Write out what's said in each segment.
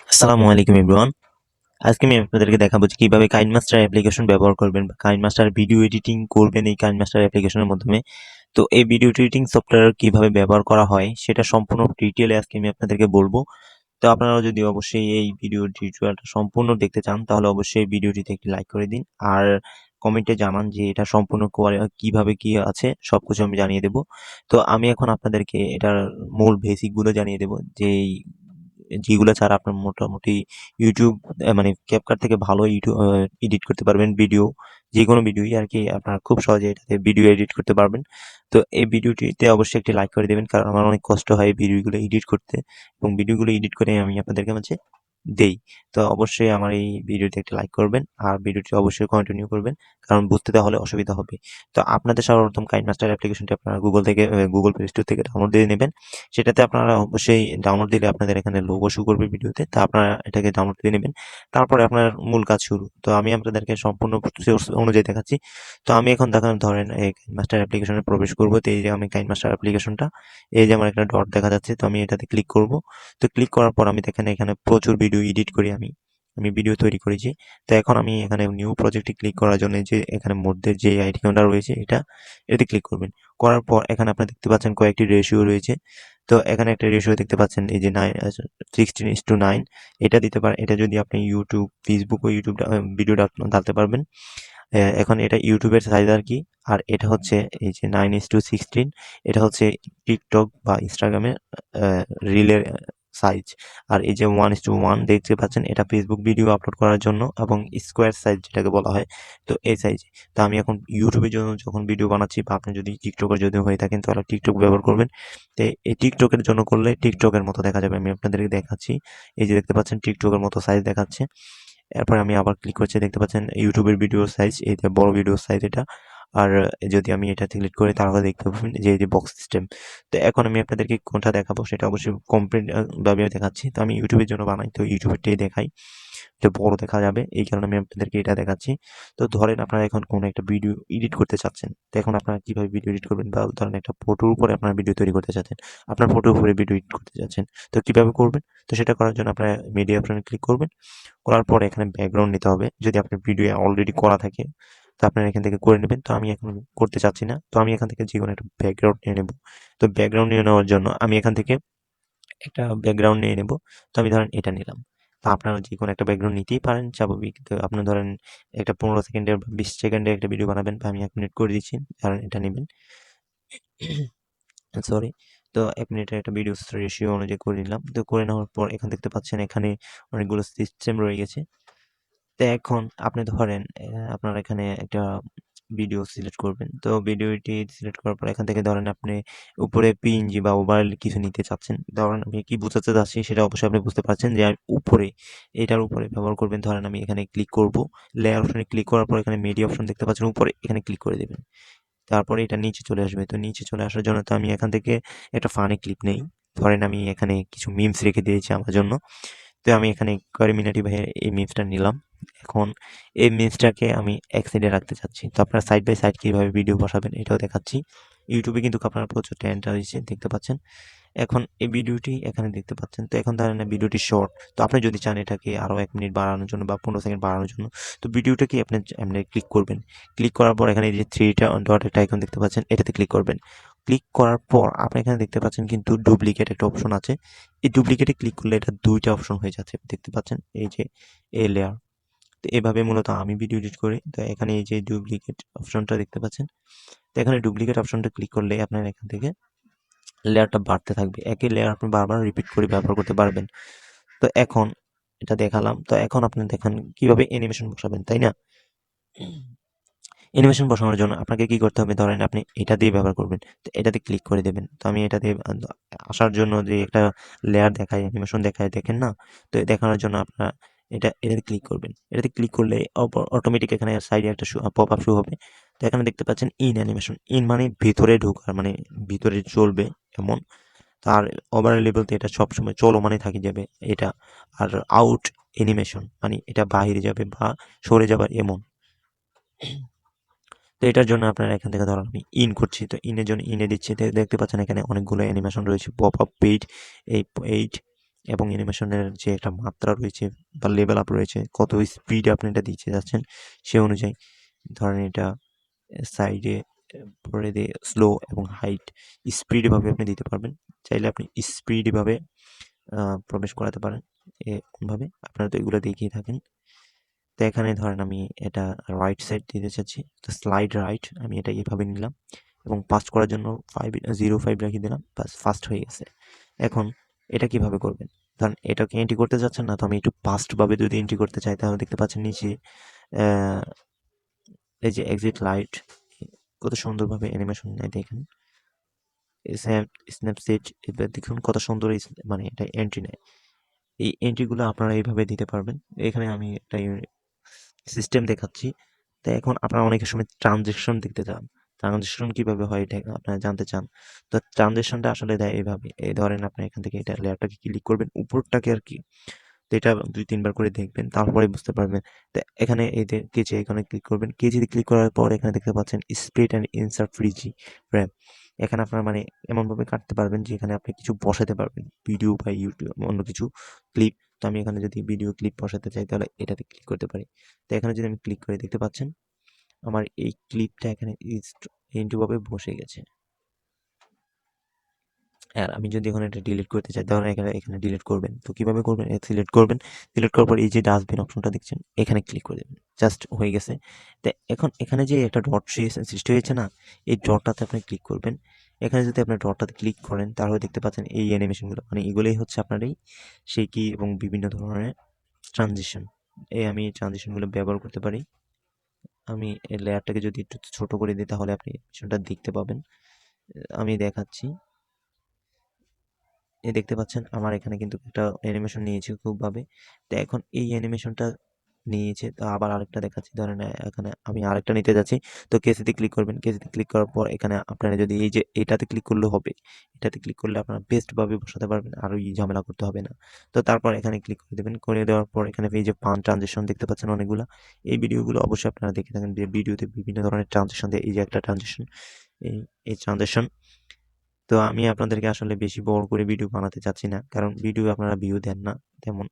আসসালামু আলাইকুম এভরিওয়ান। আজকে আমি আপনাদেরকে দেখাবো যে কিভাবে কাইনমাস্টার অ্যাপ্লিকেশন ব্যবহার করবেন বা কাইনমাস্টার ভিডিও এডিটিং করবেন এই কাইনমাস্টার অ্যাপ্লিকেশনের মাধ্যমে। তো এই ভিডিও এডিটিং সফটওয়্যার কিভাবে ব্যবহার করা হয় সেটা সম্পূর্ণ ডিটেইলে আজকে আমি আপনাদেরকে বলবো। তো আপনারা যদি অবশ্যই এই ভিডিও টিউটোরিয়ালটা সম্পূর্ণ দেখতে চান তাহলে অবশ্যই ভিডিওটিতে একটি লাইক করে দিন আর কমেন্টে জানান যে এটা সম্পূর্ণ কিভাবে কি আছে সবকিছু আমি জানিয়ে দেব। তো আমি এখন আপনাদেরকে এটার মূল বেসিক গুলো জানিয়ে দেব যে যেগুলো ছাড়া আপনার মোটামুটি ইউটিউব মানে ক্যাপকাট থেকে ভালো ইউটিউব এডিট করতে পারবেন ভিডিও, যে কোনো ভিডিওই আর কি আপনার খুব সহজে এটাতে ভিডিও এডিট করতে পারবেন। তো এই ভিডিওটিতে অবশ্যই একটি লাইক করে দেবেন কারণ আমার অনেক কষ্ট হয় ভিডিওগুলো এডিট করতে এবং ভিডিওগুলো এডিট করে আমি আপনাদেরকে মাঝে দেই। তো অবশ্যই আমার এই ভিডিওতে একটা লাইক করবেন আর ভিডিওটি অবশ্যই কন্টিনিউ করবেন কারণ বুঝতে তাহলে অসুবিধা হবে। তো আপনাদের সর্বপ্রথম কাইনমাস্টার অ্যাপ্লিকেশনটি আপনারা গুগল থেকে গুগল প্লে স্টোর থেকে ডাউনলোড দিয়ে নেবেন। সেটাতে আপনারা অবশ্যই ডাউনলোড দিলে আপনাদের এখানে লোগো শো করবে ভিডিওতে। তা আপনারা এটাকে ডাউনলোড দিয়ে নেবেন। তারপরে আপনার মূল কাজ শুরু। তো আমি আপনাদেরকে সম্পূর্ণ সোর্স অনুযায়ী দেখাচ্ছি। তো আমি এখন ধরেন এই কাইনমাস্টার অ্যাপ্লিকেশনে প্রবেশ করব। তো এই যে আমি কাইনমাস্টার অ্যাপ্লিকেশনটা, এই যে আমার একটা ডট দেখা যাচ্ছে। তো আমি এটাতে ক্লিক করব। তো ক্লিক করার পর আমি দেখেন এখানে প্রচুর ভিডিও এডিট করি আমি ভিডিও তৈরি করেছি। তো এখন আমি এখানে নিউ প্রজেক্টে ক্লিক করার জন্য যে এখানে মধ্যে যে আইকনটা রয়েছে এটাতে ক্লিক করবেন। করার পর এখানে আপনারা দেখতে পাচ্ছেন কয়েকটি রেশিও রয়েছে। তো এখানে একটা রেশিও দেখতে পাচ্ছেন এই যে 16:9 এটা দিতে পারেন। এটা যদি আপনি ইউটিউব, ফেসবুক ও ইউটিউব ভিডিওটা ডালতে পারবেন। এখন এটা ইউটিউবের সাইজ আর কি। আর এটা হচ্ছে এই যে 9:16, এটা হচ্ছে টিকটক বা ইনস্টাগ্রামের রিলের সাইজ। আর এই যে 1:1 দেখতে পাচ্ছেন এটা ফেসবুক ভিডিও আপলোড করার জন্য এবং স্কোয়ার সাইজ যেটাকে বলা হয়। তো এই সাইজ। তো আমি এখন ইউটিউবের জন্য যখন ভিডিও বানাচ্ছি বা আপনি যদি টিকটকের যদি হয়ে থাকেন তাহলে টিকটক ব্যবহার করবেন। তো এই টিকটকের জন্য করলে টিকটকের মতো দেখা যাবে। আমি আপনাদেরকে দেখাচ্ছি। এই যে দেখতে পাচ্ছেন টিকটকের মতো সাইজ দেখাচ্ছে। এরপর আমি আবার ক্লিক করছি, দেখতে পাচ্ছেন ইউটিউবের ভিডিও সাইজ, এই যে বড় ভিডিও সাইজ এটা। আর যদি আমি এটা ক্লিক করি তাহলে দেখতে পাবেন যে এই যে বক্স সিস্টেম। তো এখন আমি আপনাদেরকে কোনটা দেখাবো সেটা অবশ্যই কমপ্লিট ভাবে দেখাচ্ছি। তো আমি ইউটিউবের জন্য বানাই, তো ইউটিউবেরটাই দেখাই। এটা বড় দেখা যাবে এই কারণে আমি আপনাদেরকে এটা দেখাচ্ছি। তো ধরেন আপনারা এখন কোনো একটা ভিডিও এডিট করতে চাচ্ছেন, তো এখন আপনারা কিভাবে ভিডিও এডিট করবেন বা ধরেন একটা ফটোর উপরে আপনার ভিডিও তৈরি করতে চাচ্ছেন, আপনার ফটোর উপরে ভিডিও এডিট করতে চাচ্ছেন, তো কিভাবে করবেন? তো সেটা করার জন্য আপনারা মিডিয়া অপশনে ক্লিক করবেন। করার পরে এখানে ব্যাকগ্রাউন্ড নিতে হবে। যদি আপনার ভিডিও অলরেডি করা থাকে তো আপনারা এখান থেকে করে নেবেন। তো আমি এখন করতে চাচ্ছি না, তো আমি এখান থেকে যে কোনো একটা ব্যাকগ্রাউন্ড নিয়ে নেব। তো ব্যাকগ্রাউন্ড নিয়ে নেওয়ার জন্য আমি এখান থেকে একটা ব্যাকগ্রাউন্ড নিয়ে নেব। তো আমি ধরেন এটা নিলাম। তো আপনারা যে কোনো একটা ব্যাকগ্রাউন্ড নিতেই পারেন স্বাভাবিক। তো আপনি ধরেন একটা 15 সেকেন্ডের বা 20 সেকেন্ডের একটা ভিডিও বানাবেন, বা আমি 1 মিনিট করে দিচ্ছি, কারণ এটা নেবেন। সরি। তো 1 মিনিটের একটা ভিডিও রেশিও অনুযায়ী করে নিলাম। তো করে নেওয়ার পর এখান দেখতে পাচ্ছেন এখানে অনেকগুলো সিস্টেম রয়ে গেছে। তো এখন আপনি ধরেন আপনার এখানে একটা ভিডিও সিলেক্ট করবেন। তো ভিডিওটি সিলেক্ট করার পর এখান থেকে ধরেন আপনি উপরে পিএনজি বা ওভারঅল কিছু নিতে চাচ্ছেন। ধরেন আমি কি বোঝাতে চাচ্ছি সেটা অবশ্যই আপনি বুঝতে পারছেন যে আমি উপরে, এটার উপরে ব্যবহার করবেন। ধরেন আমি এখানে ক্লিক করব। লেয়ার অপশনে ক্লিক করার পর এখানে মিডিয়া অপশন দেখতে পাচ্ছেন উপরে, এখানে ক্লিক করে দেবেন। তারপরে এটা নিচে চলে আসবে। তো নিচে চলে আসার জন্য তো আমি এখান থেকে একটা ফানি ক্লিপ নেই। ধরেন আমি এখানে কিছু মিমস রেখে দিয়েছি আমার জন্য। তো আমি এখানে করিমিনাটি ভাইয়ের এই মিমসটা নিলাম। এখন এই মিমসটাকে আমি এক সাইডে রাখতে চাচ্ছি। তো আপনারা সাইড বাই সাইড কিভাবে ভিডিও বসাবেন এটাও দেখাচ্ছি। ইউটিউবে কিন্তু আপনারা প্রচুর ট্রেন্ড হয়েছে দেখতে পাচ্ছেন। এখন এই ভিডিওটি এখানে দেখতে পাচ্ছেন। তো এখন ধরেন ভিডিওটি শর্ট। তো আপনি যদি চান এটাকে আরো 1 মিনিট বাড়ানোর জন্য বা 15 সেকেন্ড বাড়ানোর জন্য, তো ভিডিওটাকে আপনি ক্লিক করবেন। ক্লিক করার পর এখানে এই যে থ্রিটা ডট একটা আইকন দেখতে পাচ্ছেন, এটাতে ক্লিক করবেন। ক্লিক করার পর আপনি এখানে দেখতে পাচ্ছেন কিন্তু ডুপ্লিকেট একটা অপশন আছে। এই ডুপ্লিকেটে ক্লিক করলে এটা 2টা অপশন হয়ে যাচ্ছে দেখতে পাচ্ছেন, এই যে এই লেয়ার। তো এভাবে মূলত আমি ভিডিও এডিট করি। তো এখানে এই যে ডুপ্লিকেট অপশনটা দেখতে পাচ্ছেন। তো এখানে ডুপ্লিকেট অপশনটা ক্লিক করলে আপনার এখান থেকে লেয়ারটা বাড়তে থাকবে। একই লেয়ার আপনি বারবার রিপিট করে ব্যবহার করতে পারবেন। তো এখন এটা দেখালাম। তো এখন আপনি দেখেন কিভাবে অ্যানিমেশন বসাবেন, তাই না? অ্যানিমেশন বসানোর জন্য আপনাকে কি করতে হবে? ধরেন আপনি এটা দিয়ে ব্যবহার করবেন। তো এটাতে ক্লিক করে দেবেন। তো আমি এটা দিয়ে আসার জন্য যে একটা লেয়ার দেখায়, অ্যানিমেশন দেখায়, দেখেন না? তো দেখানোর জন্য আপনারা এটাতে ক্লিক করবেন। এটাতে ক্লিক করলে অটোমেটিক এখানে সাইডে একটা পপ আপ শো হবে। তো এখানে দেখতে পাচ্ছেন ইন অ্যানিমেশন। ইন মানে ভিতরে ঢোকার, মানে ভিতরে চলবে এমন। তার ওভারঅল লেভেলতে এটা সবসময় চলমানই থাকি যাবে এটা। আর আউট অ্যানিমেশন মানে এটা বাহিরে যাবে বা সরে যাবার এমন। তো এটার জন্য আপনারা এখান থেকে ধরুন আমি ইন করছি, তো ইনের জন্য ইনে দিচ্ছি। দেখতে পাচ্ছেন এখানে অনেকগুলো অ্যানিমেশন রয়েছে, পপ আপ পেইড, এই এইট, এবং অ্যানিমেশনের যে একটা মাত্রা রয়েছে বা লেভেল আপ রয়েছে, কত স্পিডে আপনি এটা দিতে যাচ্ছেন সে অনুযায়ী ধরেন এটা সাইডে পরে দিয়ে স্লো এবং হাইট স্পিডভাবে আপনি দিতে পারবেন। চাইলে আপনি স্পিডভাবে প্রবেশ করাতে পারেন। এরকমভাবে আপনারা তো এগুলো দেখেই থাকেন। তো এখানে ধরেন আমি এটা রাইট সাইড দিতে চাচ্ছি, তো স্লাইড রাইট আমি এটা এভাবে নিলাম এবং পাস্ট করার জন্য 05 রেখে দিলাম, বাস ফাস্ট হয়ে গেছে। এখন এটা কিভাবে করবেন? ধরেন এটাকে এন্ট্রি করতে যাচ্ছেন না, তো আমি একটু ফাস্টভাবে যদি এন্ট্রি করতে চাই তাহলে দেখতে পাচ্ছেন নিচে এই যে এক্সিট লাইট কত সুন্দরভাবে অ্যানিমেশন নেয় দেখেন। স্ন্যাপসিট এবার দেখুন কত সুন্দর মানে এটা এন্ট্রি নেয়। এই এন্ট্রিগুলো আপনারা এইভাবে দিতে পারবেন। এখানে আমি একটা সিস্টেম দেখাচ্ছি। তো এখন আপনারা অনেকের সময় ট্রানজেকশন দেখতে চান। ট্রানজেকশন কিভাবে হয় এটা আপনারা জানতে চান। তো ট্রানজেকশনটা আসলে দেয় এভাবে। এই ধরেন আপনি এখান থেকে এটা লেয়ারটাকে ক্লিক করবেন, উপরটাকে আরকি। তো এটা ২-৩ বার করে দেখবেন, তারপরে বুঝতে পারবেন। তো এখানে এই যে কেচে এখানে ক্লিক করবেন। কেচিতে ক্লিক করার পর এখানে দেখতে পাচ্ছেন split and insert freeze wrap. এখানে আপনারা মানে এমনভাবে কাটতে পারবেন যে এখানে আপনি কিছু বসাতে পারবেন। ভিডিও বা ইউটিউব অন্য কিছু ক্লিপ। তো আমি এখানে যদি ভিডিও ক্লিপ বসাতে চাই তাহলে এটাতে ক্লিক করতে পারি। তো এখানে যদি আমি ক্লিক করি দেখতে পাচ্ছেন আমার এই ক্লিপটা এখানে ইনটু ভাবে বসে গেছে। আর আমি যদি এখন এটা ডিলিট করতে চাই তাহলে এখানে ডিলিট করবেন। তো কিভাবে করবেন? সিলেক্ট করবেন। সিলেক্ট করার পর এই যে ডাস্টবিন অপশনটা দেখছেন এখানে ক্লিক করে দেবেন। জাস্ট হয়ে গেছে। তো এখন এখানে যে একটা ডট সৃষ্টি হয়েছে না? এই ডটটাতে আপনি ক্লিক করবেন। এখানে যদি আপনি ডটটাতে ক্লিক করেন তাহলে দেখতে পাচ্ছেন এই অ্যানিমেশনগুলো। মানে এগুলোই হচ্ছে আপনার এই সেই কি এবং বিভিন্ন ধরনের ট্রানজিশন। আমি এই ট্রানজিশনগুলো ব্যবহার করতে পারি। আমি এই লেয়ারটাকে যদি একটু ছোট করে দিই তাহলে আপনি অ্যানিমেশনটা দেখতে পাবেন। আমি দেখাচ্ছি। দেখতে পাচ্ছেন আমার এখানে কিন্তু একটা অ্যানিমেশন নিয়েছে খুবভাবে। তো এখন এই অ্যানিমেশনটা নিয়েছে, তো আবার আরেকটা দেখাচ্ছি। ধরেন এখানে আমি আরেকটা নিতে যাচ্ছি। তো কেসিতে ক্লিক করবেন। কেসিতে ক্লিক করার পর এখানে আপনারা যদি এই যে এটাতে ক্লিক করলেও হবে। এটাতে ক্লিক করলে আপনারা বেস্টভাবে বসাতে পারবেন। আর ওই ঝামেলা করতে হবে না। তো তারপর এখানে ক্লিক করে দেবেন। করে দেওয়ার পর এখানে এই যে ফান ট্রানজিশন দেখতে পাচ্ছেন অনেকগুলা। এই ভিডিওগুলো অবশ্যই আপনারা দেখে থাকেন যে ভিডিওতে বিভিন্ন ধরনের ট্রানজিশন দেয়। এই যে একটা ট্রানজিশন, এই এই ট্রানজিশন। তো আমি আপনাদেরকে আসলে বেশি বড় করে ভিডিও বানাতে চাচ্ছি না। কারণ ভিডিও আপনারা ভিউ দেন না তেমন।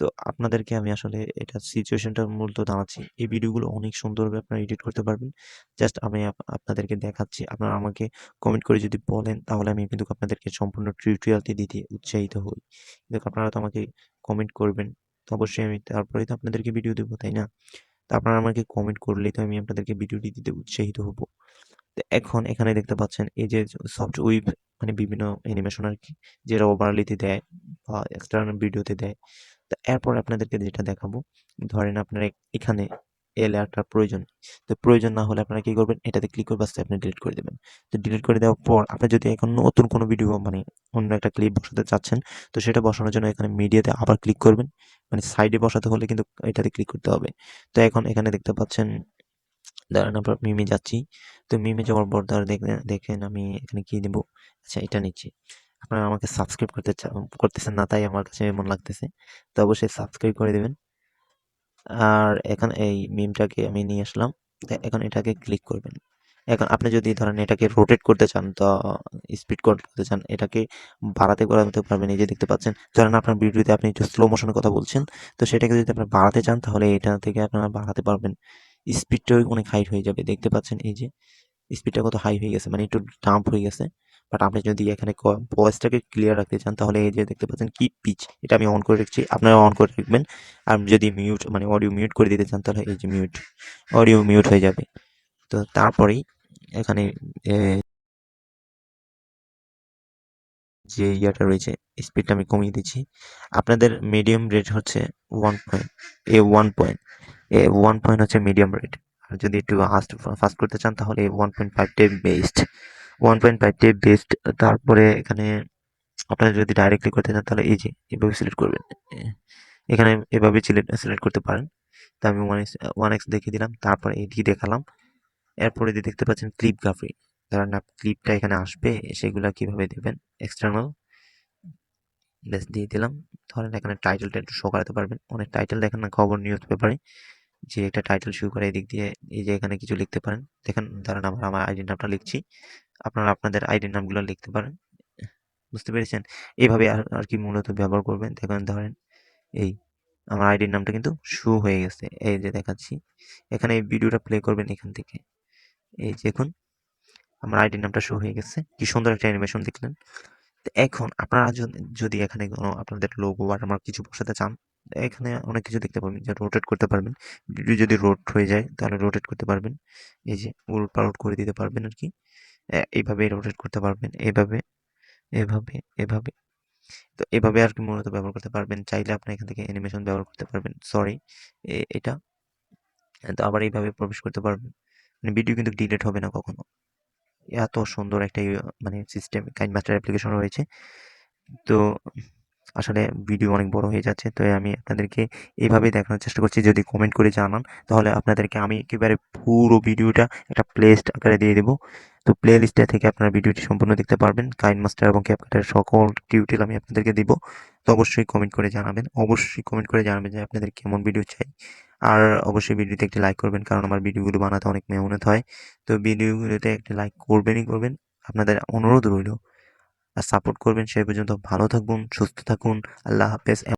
তো আপনাদেরকে আমি আসলে এটা সিচুয়েশনটা মূলত দাঁড়াচ্ছি। এই ভিডিওগুলো অনেক সুন্দরভাবে আপনারা এডিট করতে পারবেন। জাস্ট আমি আপনাদেরকে দেখাচ্ছি। আপনারা আমাকে কমেন্ট করে যদি বলেন তাহলে আমি কিন্তু আপনাদেরকে সম্পূর্ণ টিউটোরিয়ালটি দিতে উৎসাহিত হই। কিন্তু আপনারা তো আমাকে কমেন্ট করবেন। তো অবশ্যই আমি তারপরেই তো আপনাদেরকে ভিডিও দেব, তাই না? তো আপনারা আমাকে কমেন্ট করলেই তো আমি আপনাদেরকে ভিডিওটি দিতে উৎসাহিত হব। তো এখন এখানে দেখতে পাচ্ছেন এই যে সফট উইভ মানে বিভিন্ন অ্যানিমেশন আরকি যেটা ওভারলিতে দেয় বা এক্সটার্নাল ভিডিওতে দেয়। তো এরপর আপনাদেরকে যেটা দেখাবো, ধরেন আপনার এখানে এই লেয়ারটার প্রয়োজন। তো প্রয়োজন না হলে আপনারা কি করবেন? এটাতে ক্লিক করে বাস আপনি ডিলিট করে দেবেন। তো ডিলিট করে দেওয়ার পর আপনি যদি এখন নতুন কোনো ভিডিও মানে অন্য একটা ক্লিপ বসাতে চাচ্ছেন, তো সেটা বসানোর জন্য এখানে মিডিয়াতে আবার ক্লিক করবেন। মানে সাইডে বসাতে হলে কিন্তু এটাতে ক্লিক করতে হবে। তো এখন এখানে দেখতে পাচ্ছেন দাঁড়ান আমরা মিমে যাচ্ছি। তো মিমে যাওয়ার পর দেখেন আমি এখানে কি দেব? আচ্ছা এটা নিচ্ছি। আপনারা আমাকে সাবস্ক্রাইব করতেছেন না তাই আমার কাছে এমন লাগতেছে। তো অবশ্যই সাবস্ক্রাইব করে দিবেন। আর এখন এই মিমটাকে আমি নিয়ে আসলাম। এখন এটাকে ক্লিক করবেন। এখন আপনি যদি ধরেন এটাকে রোটেট করতে চান তো স্পিড করতে চান এটাকে বাড়াতে পারবেন। এই যে দেখতে পাচ্ছেন ধরেন আপনার ভিডিওতে আপনি একটু স্লো মোশনের কথা বলছেন, তো সেটাকে যদি আপনারা বাড়াতে চান তাহলে এটা থেকে আপনারা বাড়াতে পারবেন। স্পিডটাও অনেক হাই হয়ে যাবে। দেখতে পাচ্ছেন এই যে স্পিডটা কত হাই হয়ে গেছে, মানে একটু ডাম্প হয়ে গেছে। বাট আপনি যদি এখানে ভয়েসটাকে ক্লিয়ার রাখতে চান তাহলে এই যে দেখতে পাচ্ছেন কি পিচ, এটা আমি অন করে রেখেছি, আপনারা অন করে রাখবেন। আর যদি মিউট মানে অডিও মিউট করে দিতে চান তাহলে এই যে মিউট, অডিও মিউট হয়ে যাবে। তো তারপরেই এখানে এ, যে ইয়াটা রয়েছে স্পিডটা আমি কমিয়ে দিচ্ছি। আপনাদের মিডিয়াম রেট হচ্ছে 1 পয়েন্ট, এ 1 পয়েন্ট হচ্ছে মিডিয়াম রেট। আর যদি একটু ফাস্ট করতে চান তাহলে 1.5টাই বেস্ট। 1.5টাই বেস্ট। তারপরে এখানে আপনারা যদি ডাইরেক্টলি করতে চান তাহলে এই যে এভাবে সিলেক্ট করবেন। এখানে এভাবে সিলেক্ট করতে পারেন। তো আমি 1x দেখিয়ে দিলাম, তারপর এটি দেখালাম। এরপরে যে দেখতে পাচ্ছেন ক্লিপ গ্রাফি, কারণ ক্লিপটা এখানে আসবে সেগুলা কিভাবে দেবেন এক্সটার্নাল বেস দিয়ে দিলাম। ধরেন এখানে টাইটেলটা একটু শো করাতে পারবেন। অনেক টাইটেল দেখেন না খবর নিউজ পেপারে যে একটা টাইটেল শুরু করে এদিক দিয়ে এই যে এখানে কিছু লিখতে পারেন। দেখেন ধরেন আমার আইডি নামটা লিখছি, আপনারা আপনাদের আইডি নামগুলো লিখতে পারেন। বুঝতে পেরেছেন? এভাবে আর কি মূলত ব্যবহার করবেন। ধরেন এই আমার আইডির নামটা কিন্তু শো হয়ে গেছে। এই যে দেখাচ্ছি। এখানে এই ভিডিওটা প্লে করবেন এখান থেকে। এই যে দেখুন আমার আইডির নামটা শো হয়ে গেছে। কি সুন্দর একটা অ্যানিমেশন দেখলেন। তো এখন আপনারা যদি এখানে কোনো আপনাদের লোগো ওয়াটারমার্ক কিছু বসাতে চান, এখানে অনেক কিছু দেখতে পাবেন যে রোটেট করতে পারবেন। ভিডিও যদি রোট হয়ে যায় তাহলে রোটেট করতে পারবেন। এই যে উলট-পালট করে দিতে পারবেন আরকি। এইভাবে রোটেট করতে পারবেন। এভাবে, এভাবে, এভাবে। তো এভাবে আরকি মূলত ব্যবহার করতে পারবেন। চাইলে আপনি এখান থেকে অ্যানিমেশন ব্যবহার করতে পারবেন। সরি, এটা। তো আবার এইভাবে প্রবেশ করতে পারবেন। মানে ভিডিও কিন্তু ডিলিট হবে না কখনো। এত সুন্দর একটা মানে সিস্টেম কাইনমাস্টার অ্যাপ্লিকেশন রয়েছে। তো আসলে ভিডিও অনেক বড় হয়ে যাচ্ছে। তো আমি আপনাদেরকে এভাবেই দেখানোর চেষ্টা করছি। যদি কমেন্ট করে জানান তাহলে আপনাদেরকে আমি একেবারে পুরো ভিডিওটা একটা প্লেলিস্ট আকারে দিয়ে দেব। তো প্লেলিস্টে থেকে আপনারা ভিডিওটি সম্পূর্ণ দেখতে পারবেন। কাইনমাস্টার এবং ক্যাপকাটের সকল টিউটোরিয়াল আমি আপনাদেরকে দিব। তো অবশ্যই কমেন্ট করে জানাবেন। অবশ্যই কমেন্ট করে জানাবেন যে আপনাদের কেমন ভিডিও চাই। আর অবশ্যই ভিডিওতে একটি লাইক করবেন কারণ আমার ভিডিওগুলো বানাতে অনেক মেহনত হয়। তো ভিডিওগুলোতে একটি লাইক করবেনই করবেন। আপনাদের অনুরোধ রইল। আর সাপোর্ট করবেন। সেই পর্যন্ত ভালো থাকুন, সুস্থ থাকুন। আল্লাহ হাফেজ।